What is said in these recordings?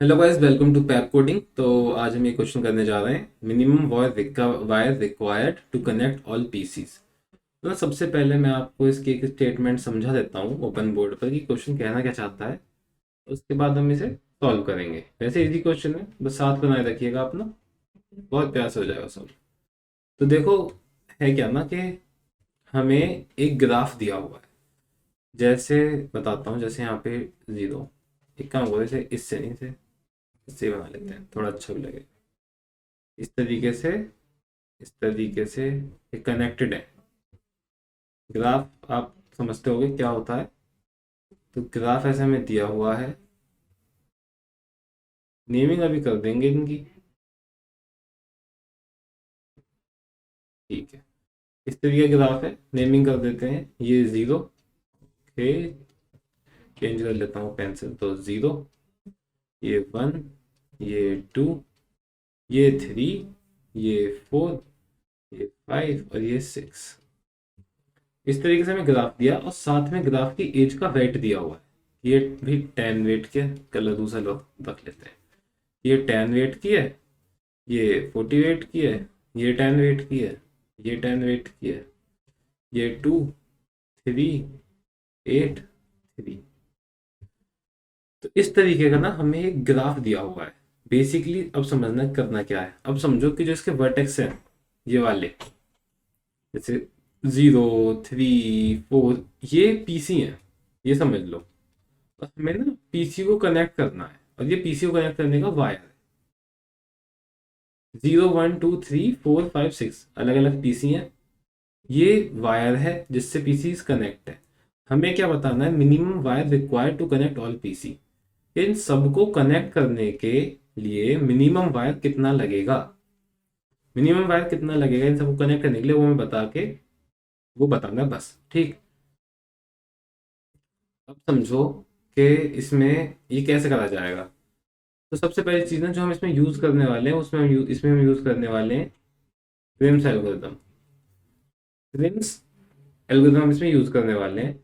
Hello guys, welcome to Pep Coding. तो आज हम ये क्वेश्चन करने जा रहे हैं, minimum wire required to connect all PCs. तो सबसे पहले मैं आपको इसकी एक स्टेटमेंट समझा देता हूँ ओपन बोर्ड पर कि क्वेश्चन कहना क्या चाहता है। उसके बाद हम इसे सॉल्व करेंगे। वैसे इजी क्वेश्चन है, बस साथ बनाए रखिएगा अपना, बहुत प्यार से हो जाएगा सॉल्व। तो देखो, है क्या ना कि हमें एक ग्राफ दिया हुआ है। जैसे बताता हूँ, जैसे यहाँ पे जीरो, एक काम करो, इसे इससे नहीं, इससे बना लेते हैं, थोड़ा अच्छा भी लगेगा। इस तरीके से, इस तरीके से ये कनेक्टेड है। ग्राफ आप समझते होगे क्या होता है। तो ग्राफ ऐसे हमें दिया हुआ है। नेमिंग अभी कर देंगे इनकी, ठीक है। इस तरीके का ग्राफ है, नेमिंग कर देते हैं। ये जीरो, ओके, चेंज कर लेता हूँ पेंसिल, तो जीरो, ये वन, ये टू, ये थ्री, ये फोर, ये फाइव और ये सिक्स। इस तरीके से हमें ग्राफ दिया और साथ में ग्राफ की एज का वेट दिया हुआ है। ये भी 10 वेट के, कलर दूसरा लोग रख लेते हैं। ये 10 वेट की है, ये 40 वेट की है, ये 10 वेट की है, ये 10 वेट की है, ये 2, 3, 8, 3। तो इस तरीके का ना हमें एक ग्राफ दिया हुआ है। बेसिकली अब समझना करना क्या है। अब समझो कि जो इसके वर्टेक्स हैं, ये वाले, जैसे 0, 3, 4, ये पीसी हैं, ये समझ लो। तो हमें ना पीसी को कनेक्ट करना है, और ये पीसी को कनेक्ट करने का वायर है। 0, 1, 2, 3, 4, 5, 6 अलग अलग पीसी हैं। ये वायर है जिससे पीसी कनेक्ट है। हमें क्या बताना है, minimum wire required to connect all PC. इन सबको कनेक्ट करने के लिए मिनिमम वायर कितना लगेगा, मिनिमम वायर कितना लगेगा इन सबको कनेक्ट करने के लिए, वो मैं बता के वो बताना है बस, ठीक। अब समझो कि इसमें ये कैसे करा जाएगा। तो सबसे पहली चीज़ ना जो हम इसमें यूज़ करने वाले हैं, इसमें हम यूज़ करने वाले हैं प्रिम्स एल्गोरिदम। प्रिम्स एल्गोरिदम हम इसमें यूज़ करने वाले हैं।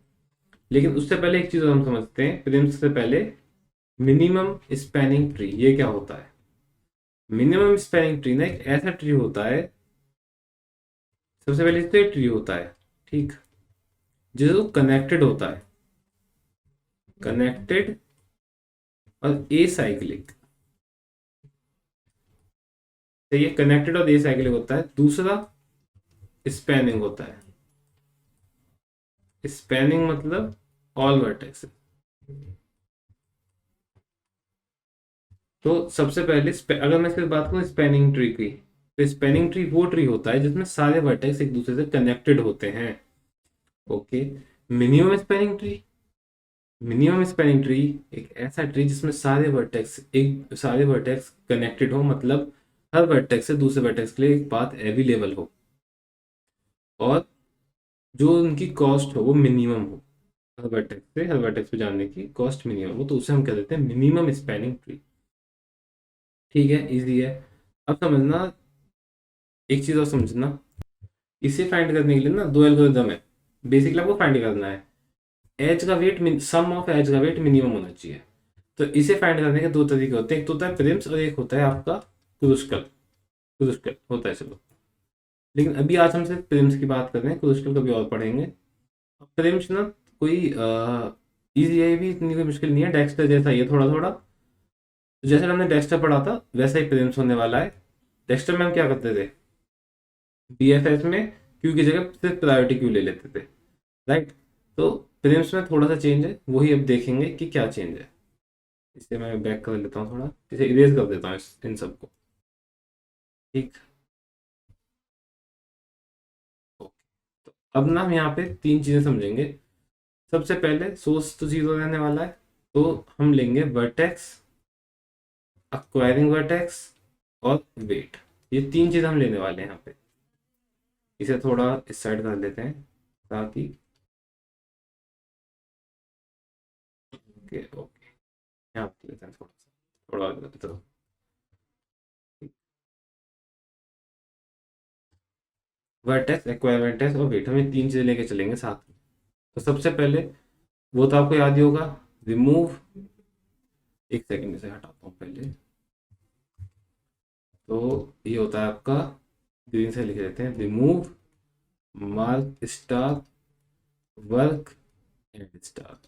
लेकिन उससे पहले एक चीज़ हम समझते हैं, प्रिम्स से पहले मिनिमम स्पैनिंग ट्री ये क्या होता है। मिनिमम स्पैनिंग ट्री ना एक ऐसा ट्री होता है, सबसे पहले तो ट्री होता है, ठीक, जो कनेक्टेड होता है, कनेक्टेड और ए साइक्लिक। तो ये कनेक्टेड और ए साइक्लिक होता है। दूसरा स्पैनिंग होता है। स्पैनिंग मतलब ऑल वर्टेक्स। तो सबसे पहले अगर मैं इसकी बात करूं स्पैनिंग ट्री की, तो स्पैनिंग ट्री वो ट्री होता है जिसमें सारे वर्टेक्स एक दूसरे से कनेक्टेड होते हैं, okay. Minimum spanning tree, minimum spanning tree एक ऐसा ट्री जिसमें सारे वर्टेक्स कनेक्टेड हो, मतलब हर वर्टेक्स से दूसरे वर्टेक्स के लिए एक पाथ अवेलेबल हो, और जो उनकी कॉस्ट हो वो मिनिमम हो। हर वर्टेक्स से हर वर्टेक्स पे जाने की कॉस्ट मिनिमम हो, तो उसे हम कह देते हैं मिनिमम स्पैनिंग ट्री। ठीक है, इजी है। अब समझना, एक चीज और समझना, इसे फाइंड करने के लिए ना दो एल्गोरिदम है। बेसिकली आपको फाइंड करना है एज का वेट, सम ऑफ एज का वेट मिनिमम होना चाहिए। तो इसे फाइंड करने के दो तरीके होते हैं, एक तो होता है प्रिम्स और एक होता है आपका क्रूस्कल। क्रूस्कल होता है, चलो। लेकिन अभी आज हम सिर्फ प्रिम्स की बात कर रहे हैं, क्रूस्कल कभी और पढ़ेंगे। प्रिम्स ना कोई इजी है भी, इतनी कोई मुश्किल नहीं है, डेक्स्टर जैसा ही है थोड़ा थोड़ा। तो जैसे हमने डेक्स्टर पढ़ा था वैसा ही प्रिम्स होने वाला है। डेक्स्टर में हम क्या करते थे, डीएफएस में क्यू की जगह सिर्फ प्रायोरिटी क्यू ले लेते थे, राइट। तो प्रीलिम्स में थोड़ा सा चेंज है, वही अब देखेंगे कि क्या चेंज है। इसे मैं बैक कर लेता हूँ, थोड़ा इसे इरेज कर देता हूँ इन सबको, ठीक। ओके, तो अब ना हम यहाँ पे तीन चीज़ें समझेंगे। सबसे पहले सोर्स तो जीरो रहने वाला है, तो हम लेंगे वर्टेक्स, अक्वायरिंग वर्टेक्स और वेट। ये तीन चीज़ हम लेने वाले हैं यहाँ पे। इसे थोड़ा इस साइड कर लेते हैं ताकि, ओके ओके, यहाँ पे लेते हैं थोड़ा सा, थोड़ा आगे करते हैं। वर्टेक्स, एक्वायर वर्टेक्स और वेट, हमें तीन चीजें लेके चलेंगे साथ में। तो सबसे पहले वो तो आपको याद ही होगा, रिमूव एक सेकंड इसे हटाता हूँ पहले। तो ये होता है आपका, ग्रीन से लिख देते हैं, remove mark star work and star.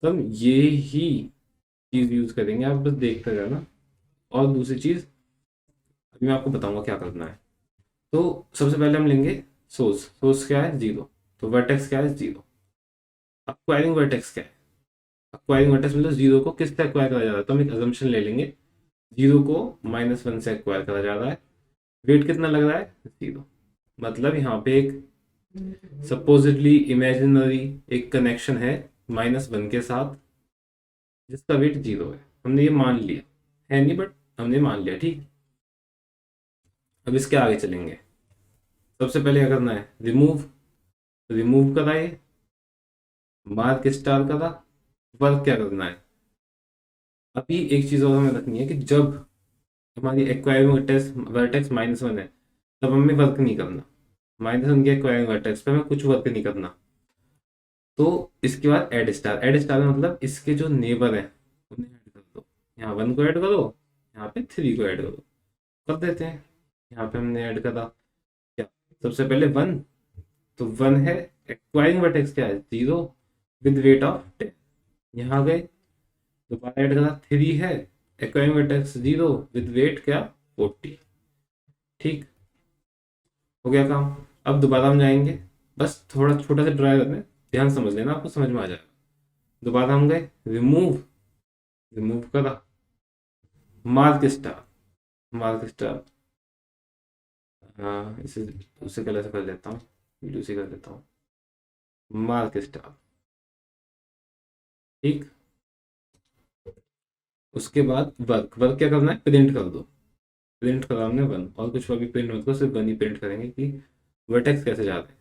तो हम ये ही चीज यूज करेंगे, आप बस देखते रहना। और दूसरी चीज अभी मैं आपको बताऊंगा क्या करना है। तो सबसे पहले हम लेंगे सोर्स। सोर्स क्या है? जीरो। तो वर्टेक्स क्या है? जीरो। एक्वायरिंग वर्टेक्स क्या है? एक्वायरिंग वर्टेक्स मतलब जीरो को किससे एक्वायर करा जा रहा है। तो हम एक अजम्पशन ले लेंगे, जीरो को -1 से एक्वायर करा जा रहा है। वेट कितना लग रहा है? जीरो। मतलब यहाँ पे एक सपोजिटली इमेजिनरी एक कनेक्शन है -1 के साथ, जिसका वेट जीरो है। हमने ये मान लिया, है नहीं बट हमने मान लिया, ठीक। अब इसके आगे चलेंगे। सबसे पहले क्या करना है? रिमूव। रिमूव करा, ये मार्क स्टार करा, वर्क क्या करना है? अभी एक चीज और हमें रखनी है कि जब हमारी एक्वायरिंग वर्टेक्स -1 है, तब हमें वर्क नहीं करना। -1 के एक्वायरिंग वर्टेक्स पे हमें कुछ वर्क नहीं करना। तो इसके बाद एड स्टार। एड स्टार मतलब इसके जो नेबर हैं उन्हें ऐड कर दो। यहाँ 1 को ऐड करो, यहाँ पे 3 को ऐड करो। कर देते हैं। यहाँ पे हमने ऐड करा क्या? सबसे पहले 1। तो 1 है, एक्वायरिंग वर्टेक्स क्या है? Zero with weight of 10। यहाँ गए, दोबारा ऐड करा, 3 है, acquiring vertex zero with weight क्या? 40। ठीक, हो गया काम। अब दोबारा हम जाएंगे, बस थोड़ा छोटा सा ट्राई करना है, ध्यान समझ लेना, आपको समझ में आ जाएगा। दोबारा हम गए, रिमूव। रिमूव करा, मार्क स्टार। मार्क स्टार, हाँ इसे उसे कलर से कर लेता हूँ, वीडियो से कर लेता हूँ, मार्क स्टार। ठीक, उसके बाद वर्क। वर्क क्या करना है? प्रिंट कर दो। प्रिंट करा हमने 1, और कुछ अभी प्रिंट मत करो, सिर्फ 1 ही प्रिंट करेंगे कि वर्टेक्स कैसे जाते हैं।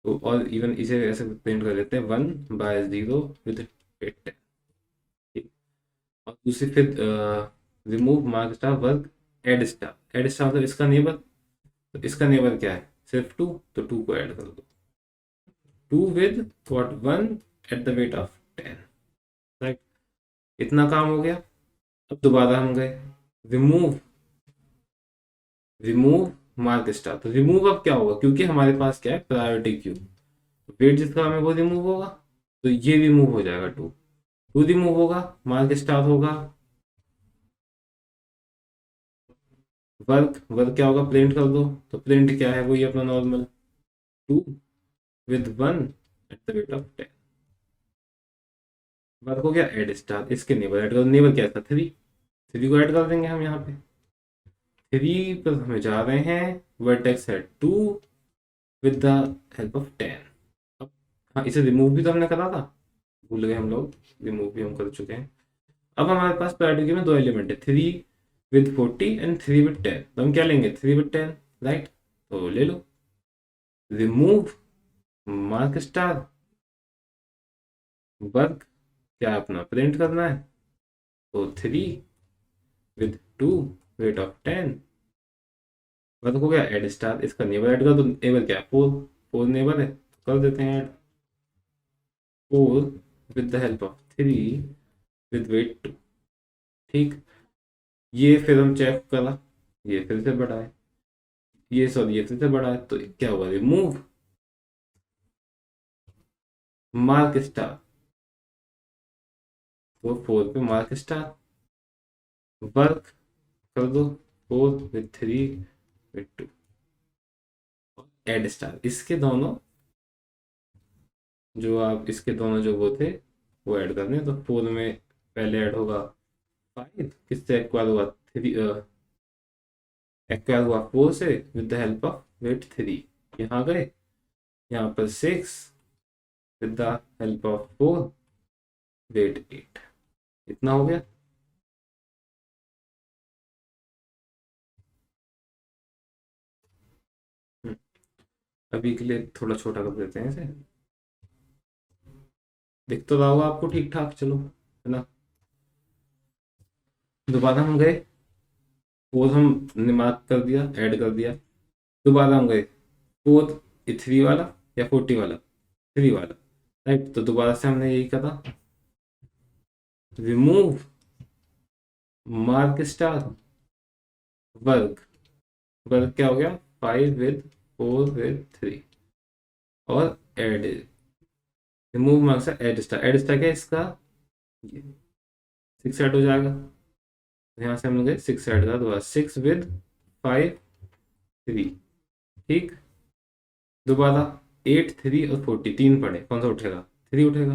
तो और इवन इसे ऐसे प्रिंट कर लेते हैं, 1/0 विद 8। ठीक, और दूसरी फिर remove mark star work add star. Add star मतलब इसका नेबर। तो इसका नेबर क्या है? सिर्फ 2, तो 2 को ऐड कर दो। 2 with what? 1 at the weight of 10। Right, इतना काम हो गया। अब दोबारा हम गए, रिमूव। Remove mark star. तो रिमूव अब क्या होगा? क्योंकि हमारे पास क्या है? Priority queue. वेट जिसका हमें वो रिमूव होगा, तो ये रिमूव हो जाएगा। 2 2 रिमूव होगा, मार्क स्टार होगा। वर्क। वर्क क्या होगा? प्रिंट कर दो। तो प्रिंट क्या है? वही अपना normal, 2 with 1 at the rate of 10। Work हो गया। एड स्टार, इसके नेबर ऐड कर दो। नेबर क्या था? 3। 3 को ऐड कर देंगे हम यहाँ पे। 3 पर हमें जा रहे हैं, वर्टेक्स है 2 विद द हेल्प ऑफ 10। अब हाँ, इसे रिमूव भी तो हमने करा था, भूल गए हम लोग। रिमूव भी हम कर चुके हैं। अब हमारे पास प्रायोरिटी में 2 एलिमेंट है, 3 विद 40 एंड 3 विद 10। तो हम क्या लेंगे? 3 विद 10, राइट। तो ले लो, रिमूव मार्क स्टार वर्क, क्या अपना प्रिंट करना है, तो 3 विद 2 वेट ऑफ 10। वर्क हो गया। एड स्टार, इसका नेबर ऐड कर दो। नेबर क्या है? 4। 4 नेबर है, तो कर देते हैं add. 4 with the help of 3 with weight 2। ठीक, ये फिर हम चेक करा, ये फिर से बड़ा है, ये सॉरी ये फिर से बड़ा है, तो क्या हुआ? Remove mark star. तो 4 पे मार्क स्टार, वर्क कर दो, 4 विद 3 विद 2, एड स्टार। इसके दोनों जो आप इसके दोनों जो वो थे वो ऐड करने हैं। तो 4 में पहले ऐड होगा 5, किससे एक्वायर हुआ? 3, एक्वायर हुआ 4 से with the help of weight 3। यहाँ गए, यहाँ पर 6 with the help of 4 weight 8। इतना हो गया। हम्म, अभी के लिए थोड़ा छोटा कर देते हैं इसे, दिख तो रहा होगा आपको ठीक ठाक, चलो, है ना। दोबारा हम गए, 4 हमने मार्क कर दिया, ऐड कर दिया। दोबारा हम गए, 4 3 वाला या 40 वाला? 3 वाला, राइट। तो दोबारा से हमने यही करा, रिमूव मार्क स्टार वर्ग, वर्ग क्या हो गया 5 विद 4 विद 3 और add, remove marks add star क्या है इसका 6 ऐड हो जाएगा, यहाँ से हम लोग 6 ऐड का दोबारा 6 विद 5 3 ठीक, दोबारा 8 3 और 40 तीन पड़े कौन सा उठेगा 3 उठेगा,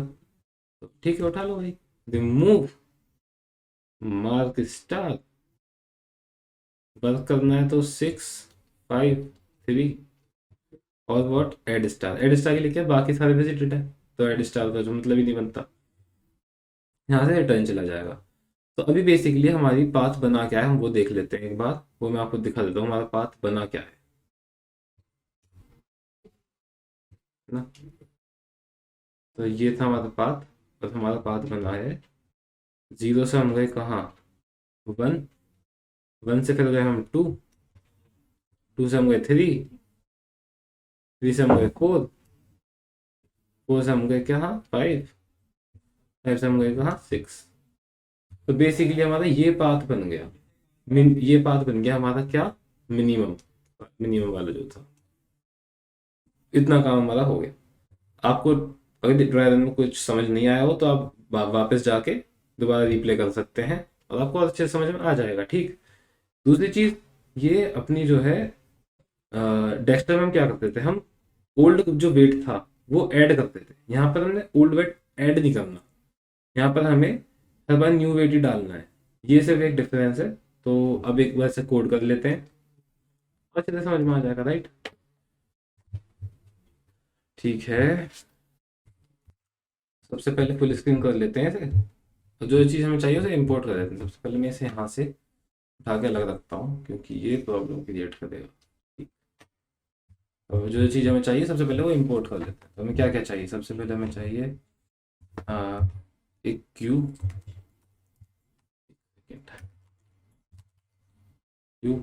तो ठीक है उठा लो भाई, रिमूव मार्क स्टार वर्क करना है तो 6 5 3 और व्हाट एड स्टार के लिए क्या बाकी सारे विजिटेड है, तो एड स्टार का जो मतलब ही नहीं बनता, यहाँ से रिटर्न चला जाएगा। तो अभी बेसिकली हमारी पाथ बना क्या है हम वो देख लेते हैं एक बार, वो मैं आपको दिखा देता हूँ हमारा पाथ बना क्या है ना। तो ये था हमारा पाथ, और हमारा पाथ बना है 0 से हम गए कहाँ 1, 1 से फिर गए हम 2, 2 से हम गए 3, 3 से हम गए 4, 4 से हम गए कहाँ 5, 5 से हम गए कहाँ 6। तो बेसिकली हमारा ये पाथ बन गया, ये पाथ बन गया हमारा क्या मिनिमम, मिनिमम वाला जो था, इतना काम हमारा हो गया। आपको अगर ड्राई रन में कुछ समझ नहीं आया हो तो आप वापस जाके दोबारा रिप्ले कर सकते हैं और आपको अच्छे से समझ में आ जाएगा ठीक। दूसरी चीज ये अपनी जो है डेस्कटॉप में हम क्या करते थे, हम ओल्ड जो वेट था वो ऐड करते थे, यहाँ पर हमने ओल्ड वेट ऐड नहीं करना, यहाँ पर हमें हर बार न्यू वेट ही डालना है, ये सिर्फ एक डिफरेंस है। तो अब एक बार से कोड कर लेते हैं, अच्छे से समझ में आ जाएगा राइट। ठीक है, सबसे पहले फुल स्क्रीन कर लेते हैं इसे, तो जो चीज़ हमें चाहिए उसे इंपोर्ट कर देते हैं। सबसे पहले मैं इसे यहाँ से उठा के अलग रखता हूँ क्योंकि ये प्रॉब्लम क्रिएट करेगा ठीक। तो जो चीज़ हमें चाहिए सबसे पहले वो इंपोर्ट कर लेते हैं। तो हमें क्या क्या चाहिए, सबसे पहले हमें चाहिए एक क्यू, क्यू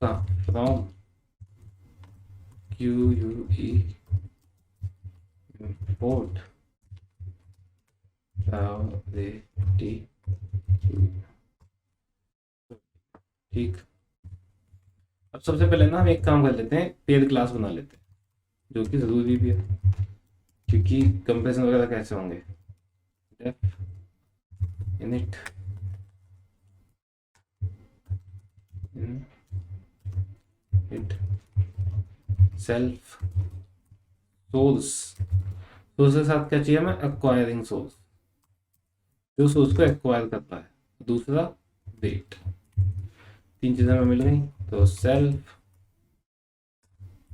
का from Q U E import ठीक। अब सबसे पहले ना हम एक काम कर लेते हैं, पेड क्लास बना लेते हैं जो कि ज़रूरी भी है क्योंकि कंपेरिजन वगैरह कैसे होंगे। Def init it self source, source के साथ क्या चाहिए हमें एक्वायरिंग सोर्स, जो सोर्स को एक्वायर करता है, दूसरा वेट, तीन चीज़ें हमें मिल गई। तो self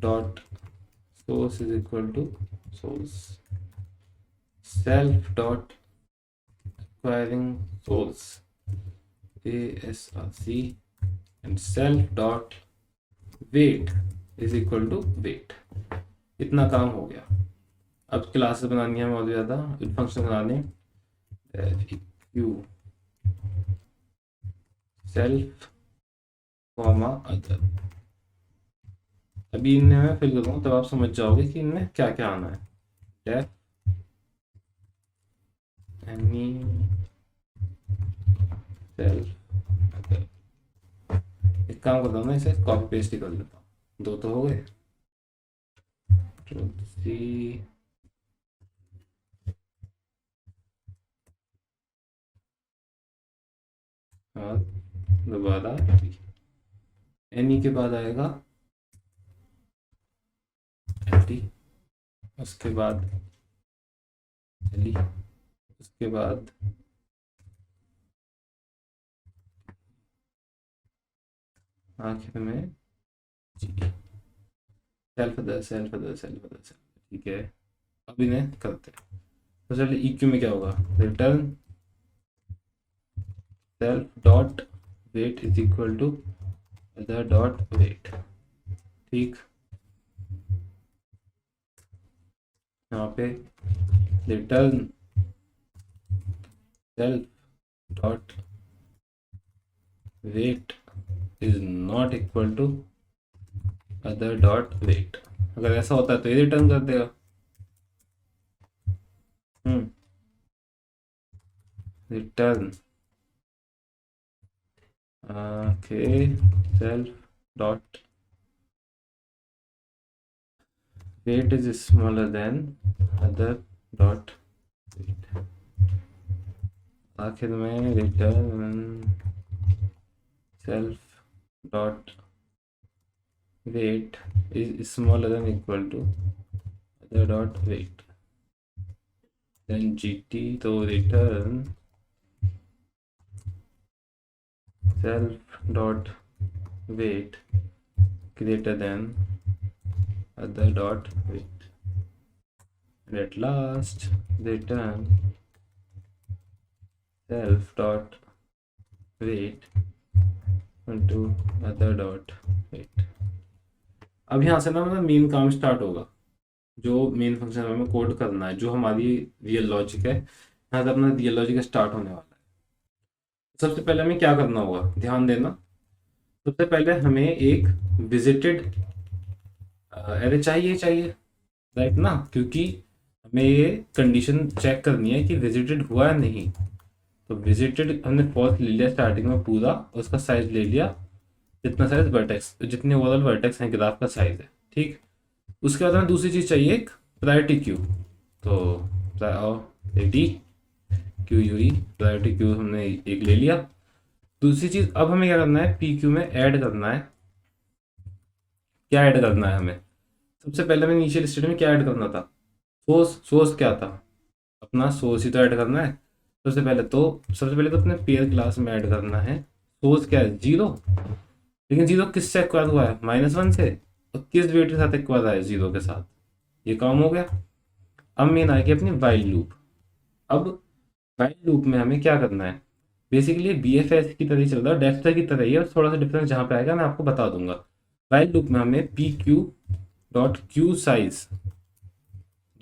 dot source is equal to source, self dot acquiring source ASRC and self dot weight is equal to weight. इतना काम हो गया। अब क्लासेस बनानी है बहुत ज़्यादा, फंक्शन बनाने, क्यू सेल्फ कॉमा अदर। अभी इनमें मैं फिल करूँगा तब आप समझ जाओगे कि इनमें क्या क्या आना है। डेफ एनी सेल्फ अदर, एक काम करता हूँ ना इसे कॉपी पेस्ट ही कर लेता हूँ, दो तो हो गए। सी और दोबारा एनी के बाद आएगा एटी, उसके बाद एली, उसके बाद आखिर में जी, self other self other self other self. ठीक है, अब इन्हें करते हैं। तो चलिए इक्यू में क्या होगा, return self dot weight is equal to other dot weight. ठीक, यहाँ पे return self dot weight is not equal to other dot weight. अगर ऐसा होता है तो ये रिटर्न कर देगा। रिटर्न के self dot weight is smaller than other dot weight. आखिर में return self dot weight is smaller than equal to other dot weight then GT. तो रिटर्न self dot weight greater than other dot weight, and at last return self dot weight into other dot weight। अब यहाँ से ना मतलब main काम start होगा, जो मेन फंक्शन हमें कोड करना है, जो हमारी रियल लॉजिक है, यहाँ से अपना रियल लॉजिक स्टार्ट होने वाला है। सबसे पहले हमें क्या करना होगा, ध्यान देना। सबसे पहले हमें एक विजिटेड एरे चाहिए राइट ना, क्योंकि हमें ये कंडीशन चेक करनी है कि विजिटेड हुआ है नहीं। तो विजिटेड हमने फॉल्स ले लिया स्टार्टिंग में पूरा, उसका साइज ले लिया जितना साइज वर्टेक्स, जितने ओवरऑल वर्टेक्स हैं ग्राफ का साइज है, ठीक। उसके बाद हमें दूसरी चीज़ चाहिए, एक प्रायोरिटी क्यू। तो प्रायोरिटी क्यू यू ई प्रायोरिटी क्यू हमने एक ले लिया। दूसरी चीज अब हमें क्या करना है, पी क्यू में ऐड करना है। क्या ऐड करना है हमें, सबसे पहले हमें इनिशियल स्टेट में क्या ऐड करना था, सोर्स क्या था, अपना सोर्स ही तो ऐड करना है। सबसे पहले तो अपने पेयर क्लास में ऐड करना है। सोर्स क्या है, 0, लेकिन 0 किससे एक्वायर हुआ है, -1 से, और किस वेट के साथ एक्वायर है, 0 के साथ। ये काम हो गया। अब मेन आएगी अपनी वाइल लूप। अब वाइल लूप में हमें क्या करना है, बेसिकली BFS की तरह ही चल रहा है, डेक्स्टर की तरह ही है, और थोड़ा सा डिफरेंस जहाँ पे आएगा मैं आपको बता दूंगा। वाइल लूप में हमें P Q dot queue size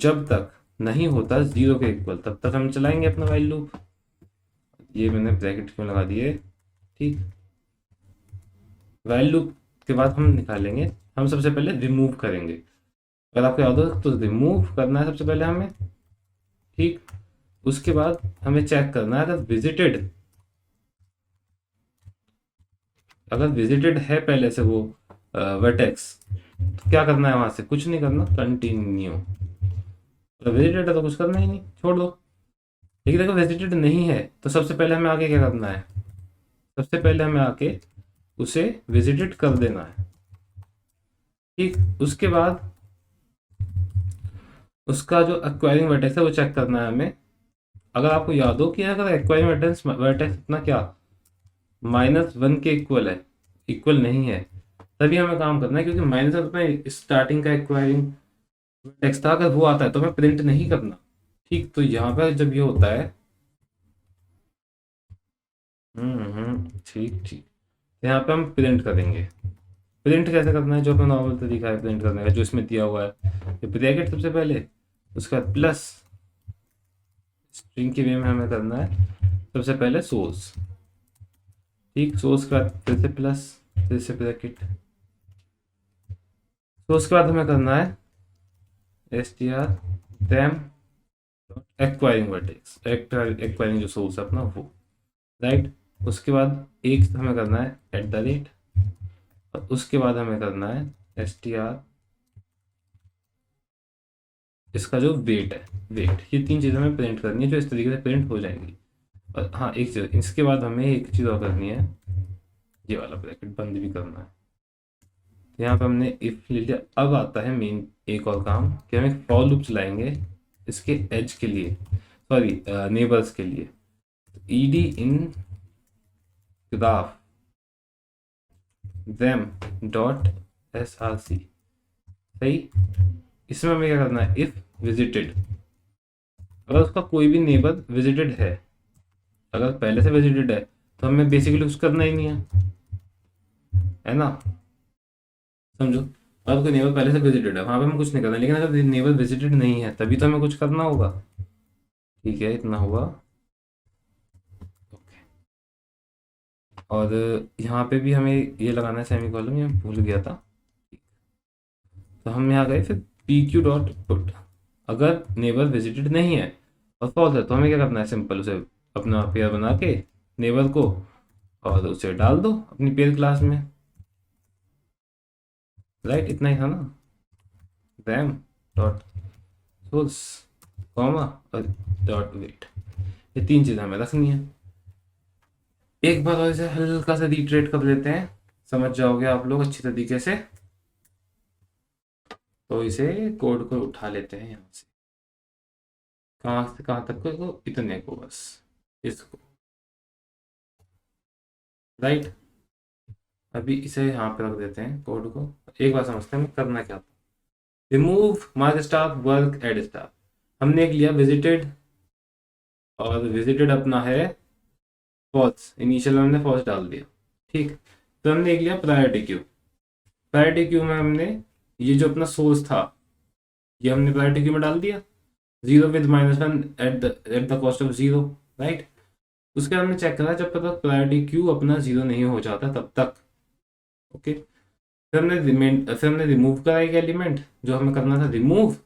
जब तक नहीं होता 0 के इक्वल, तब तक हम चलाएंगे अपना वाइल लूप। ये मैंने ब्रैकेट क्यों लगा दिए, ठीक। वाइल लूप के बाद हम निकालेंगे, हम सबसे पहले रिमूव करेंगे। अगर आपको याद हो तो रिमूव करना है सबसे पहले हमें, ठीक। उसके बाद हमें चेक करना है अगर विजिटेड है पहले से वो वर्टेक्स, तो क्या करना है, वहां से कुछ नहीं करना, कंटिन्यू। तो विजिटेड है तो कुछ करना ही नहीं, छोड़ दो। लेकिन अगर विजिटेड नहीं है तो सबसे पहले हमें आगे क्या करना है, सबसे पहले हमें आके उसे विजिटेड कर देना है, ठीक। उसके बाद उसका जो एक्वायरिंग वर्टेक्स है वो चेक करना है हमें। अगर आपको याद हो कि अगर एक्वायरिंग वर्टेक्स इतना क्या -1 के इक्वल नहीं है, तभी हमें काम करना है, क्योंकि -1 में स्टार्टिंग का एक्वायरिंग वर्टेक्स था, अगर वो आता है तो हमें प्रिंट नहीं करना, ठीक। तो यहाँ पर जब ये होता है, ठीक, यहाँ पे हम प्रिंट करेंगे। प्रिंट कैसे करना है, जो अपना नॉर्मल तरीका है प्रिंट करने का, जो इसमें दिया हुआ है, ब्रैकेट सबसे पहले, उसका प्लस स्ट्रिंग के वे में हमें करना है सबसे पहले सोर्स, ठीक। सोर्स का फिर से प्लस, फिर से ब्रैकेट। तो उसके बाद हमें करना है str them acquiring vertex, acquiring जो सोर्स है अपना वो, राइट। उसके बाद एक हमें करना है @ और उसके बाद हमें करना है str इसका जो वेट है, ये 3 चीज़ें हमें प्रिंट करनी है, जो इस तरीके से प्रिंट हो जाएंगी। और हाँ, एक चीज़ इसके बाद हमें एक चीज़ और करनी है, ये वाला ब्रैकेट बंद भी करना है। तो यहाँ पे हमने इफ ले लिया। अब आता है मेन एक और काम कि हम एक फॉर लूप चलाएंगे इसके एज के लिए, सॉरी नेबर्स के लिए। ed इन ग्राफ them डॉट src, सही। इसमें हमें क्या करना है, इफ विजिटेड, अगर उसका कोई भी नेबर विजिटेड है, अगर पहले से विजिटेड है तो हमें बेसिकली कुछ करना ही नहीं है ना, समझो। अगर कोई नेबर पहले से विजिटेड है, वहां पे हमें कुछ नहीं करना, लेकिन अगर नेबर विजिटेड नहीं है तभी तो हमें कुछ करना होगा, ठीक है। इतना हुआ, ओके। और यहाँ पे भी हमें ये लगाना है सेमीकोलन, ये भूल गया था। तो हम यहाँ गए, फिर pq डॉट पुट, अगर नेबर विजिटेड नहीं है और फॉल्स है तो हमें क्या करना है, सिंपल उसे अपना पेयर बना के नेबर को, और उसे डाल दो अपनी पेयर क्लास में। राइट, इतना ही था ना। रैम डॉट सोर्स कॉमा और डॉट वेट, ये 3 चीज़ें हमें रखनी है। एक बार और इसे हल्का सा रिट्रेट कर लेते हैं, समझ जाओगे आप लोग अच्छी तरीके से। तो इसे कोड को उठा लेते हैं यहाँ से, कहाँ से कहाँ तक को, इतने को बस, इसको। राइट, अभी इसे यहाँ पे रख देते हैं कोड को। एक बार समझते हैं करना क्या था। Remove mark staff work add staff, हमने एक लिया विजिटेड, और विजिटेड अपना है फॉल्स, इनिशियल में हमने फॉल्स डाल दिया। ठीक, तो हमने एक लिया प्रायोरिटी क्यू। प्रायोरिटी क्यू में हमने ये जो अपना सोर्स था, ये हमने प्रायोरिटी क्यू में डाल दिया, 0 with -1 at the cost of 0। Right, उसके बाद हमने चेक करा जब तक प्रायोरिटी क्यू अपना 0 नहीं हो जाता तब तक। ओके, फिर हमने रिमूव करा एक एलिमेंट, जो हमें करना था रिमूव,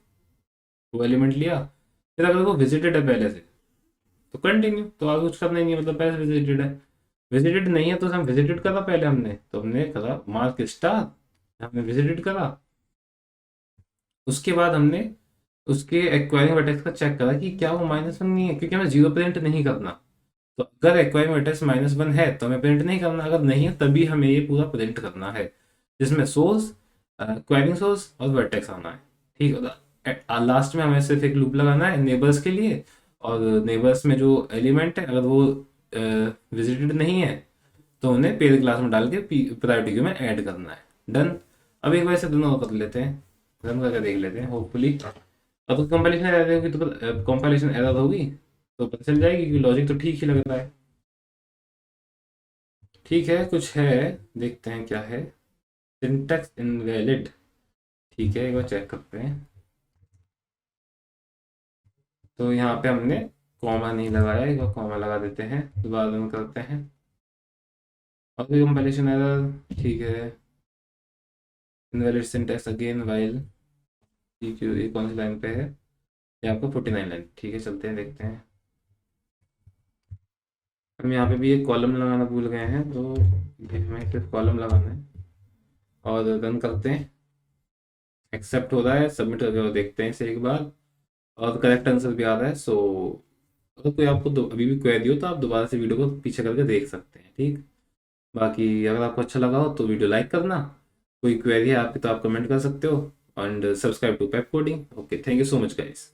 वो एलिमेंट लिया। फिर अगर वो विजिटेड है पहले से तो कंटिन्यू, तो आगे कुछ करना ही नहीं है, मतलब पहले से विजिटेड है। विजिटेड नहीं है तो हम विजिटेड करा पहले हमने, तो हमने करा मार्क स्टार, हमने विजिटेड करा। उसके बाद हमने उसके एक्वायरिंग वर्टेक्स का चेक करा कि क्या वो -1 नहीं है, क्योंकि हमें 0 प्रिंट नहीं करना। तो अगर एक्वायरिंग वर्टेक्स -1 है तो हमें प्रिंट नहीं करना, अगर नहीं है तभी हमें ये पूरा प्रिंट करना है, जिसमें सोर्स, क्वेरिंग सोर्स और वर्टेक्स आना है। ठीक है, लास्ट में हमें सिर्फ एक लूप लगाना है नेबर्स के लिए, और नेबर्स में जो एलिमेंट है अगर वो विजिटेड नहीं है तो उन्हें पेयर क्लास में डाल के प्रायोरिटी क्यू में ऐड करना है। डन। अब एक बार से दोनों कर लेते हैं, रन करके देख लेते हैं, होपफुली। अब तो कंपाइलेशन एरर होगी, तो कंपाइलेशन एरर होगी तो पता चल जाएगी कि लॉजिक तो ठीक ही लग रहा है। ठीक है, कुछ है, देखते हैं क्या है। सिंटैक्स इनवैलिड, ठीक है, एक बार चेक करते हैं। तो यहाँ पे हमने कॉमा नहीं लगाया, एक बार कॉमा लगा देते हैं, दोबारा रन करते हैं। और कंपाइलेशन एरर, ठीक है। इनवैलिड सिंटैक्स अगेन वाइल, ठीक है, ये कौन सी लाइन पे है, ये आपको 49 लाइन, ठीक है, चलते हैं देखते हैं। हम यहाँ पे भी एक कॉलम लगाना भूल गए हैं, तो ये हमें सिर्फ कॉलम लगाना है, और रन करते हैं। एक्सेप्ट हो रहा है, सबमिट करके देखते हैं इसे एक बार, और करेक्ट आंसर भी आ रहा है। सो अगर कोई आपको अभी भी क्वेरी हो तो आप दोबारा से वीडियो को पीछे करके देख सकते हैं। ठीक, बाकी अगर आपको अच्छा लगा हो तो वीडियो लाइक करना, कोई क्वेरी है आपकी तो आप कमेंट कर सकते हो, and subscribe to Pep Coding. Okay, thank you so much guys.